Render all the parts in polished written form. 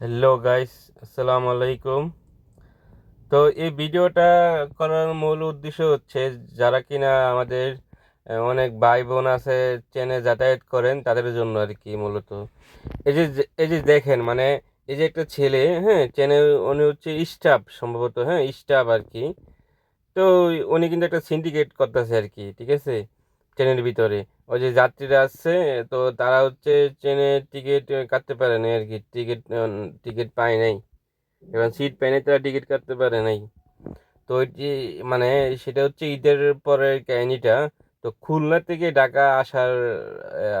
Hello guys, আসসালামু আলাইকুম। তো এই ভিডিওটা করার মূল উদ্দেশ্য হচ্ছে যারা কিনা আমাদের অনেক ভাই বোন আছে ট্রেনে যাতায়াত করেন তাদের জন্য আর কি। মূলত এই যে দেখেন, মানে এই যে একটা ছেলে, হ্যাঁ, ট্রেনে, উনি হচ্ছে স্টাফ সম্ভবত, হ্যাঁ স্টাফ আর কি। তো উনি কিন্তু একটা সিন্ডিকেট করতেছে আর কি, ঠিক আছে, ট্রেনের ভিতরে। ওই যে যাত্রীরা আসছে, তো তারা হচ্ছে ট্রেনের টিকিট কাটতে পারে নাই আর কি, টিকিট টিকিট পায় নাই, এবং সিট পেনে তারা টিকিট কাটতে পারে নাই। তো ওইটি, মানে সেটা হচ্ছে ঈদের পরের কাহিনীটা। তো খুলনা থেকে ঢাকা আসার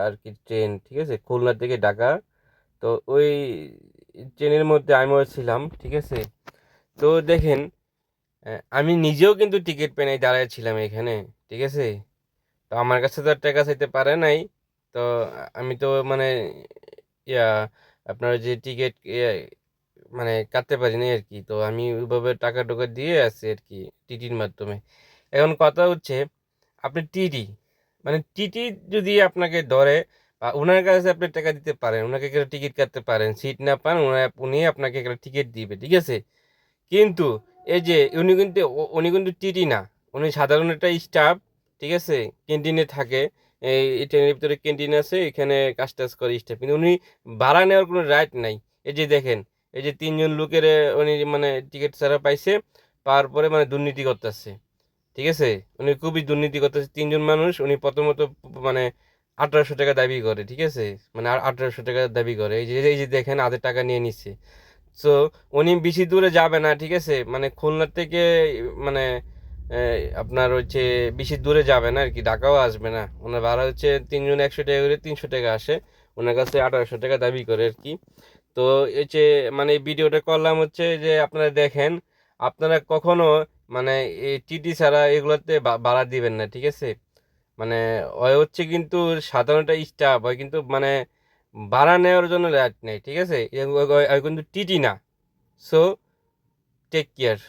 আর কি ট্রেন, ঠিক আছে, খুলনা থেকে ঢাকা। তো ওই ট্রেনের মধ্যে আমিও ছিলাম, ঠিক আছে। তো দেখেন, আমি নিজেও কিন্তু টিকিট পেয়ে দাঁড়ায় ছিলাম এখানে, ঠিক আছে। তো আমার কাছে তো আর টাকা চাইতে পারে নাই। তো আমি তো মানে ইয়া আপনার যে টিকিট মানে কাটতে পারিনি আর কি। তো আমি ওইভাবে টাকা টোকা দিয়ে আছি আর কি, টিটির মাধ্যমে। এখন কথা হচ্ছে, আপনি টিটি, মানে টিটি যদি আপনাকে ধরে বা ওনার কাছে আপনি টাকা দিতে পারেন, ওনাকে একটা টিকিট কাটতে পারেন, সিট না পান, উনি আপনাকে একটা টিকিট দিবে, ঠিক আছে। কিন্তু এই যে উনি কিন্তু টিটি না, উনি সাধারণ একটা স্টাফ, ঠিক আছে, ক্যান্টিনে থাকে। এই ট্রেনের ভিতরে ক্যান্টিন আছে, এখানে কাজ টাজ করে স্টাফ, কিন্তু উনি ভাড়া নেওয়ার কোনো রাইট নাই। এই যে দেখেন, এই যে তিনজন লোকের উনি মানে টিকিট ছাড়া পাইছে, পাওয়ার পরে মানে দুর্নীতি করতেছে, ঠিক আছে। উনি খুবই দুর্নীতি করতেছে, তিনজন মানুষ। উনি প্রথমত মানে 1800 টাকা দাবি করে, ঠিক আছে, মানে 1800 টাকা দাবি করে। এই যে দেখেন, আধা টাকা নিয়ে নিচ্ছে। সো উনি বেশি দূরে যাবে না, ঠিক আছে, মানে খুলনা থেকে মানে আপনার হচ্ছে বেশি দূরে যাবে না আর কি, ঢাকাও আসবে না। ওনার ভাড়া হচ্ছে তিনজন 100 টাকা করে, 300 টাকা আসে, ওনার কাছে 1800 টাকা দাবি করে আর কি। তো এই যে মানে এই ভিডিওটা করলাম হচ্ছে যে আপনারা দেখেন, আপনারা কখনো মানে এই টিটি ছাড়া এগুলোতে ভাড়া দিবেন না, ঠিক আছে। মানে ওই হচ্ছে কিন্তু সাধারণটা স্টাফ হয়, কিন্তু মানে ভাড়া নেওয়ার জন্য রাইট নেই, ঠিক আছে। ওই কিন্তু টিটি না। So take care.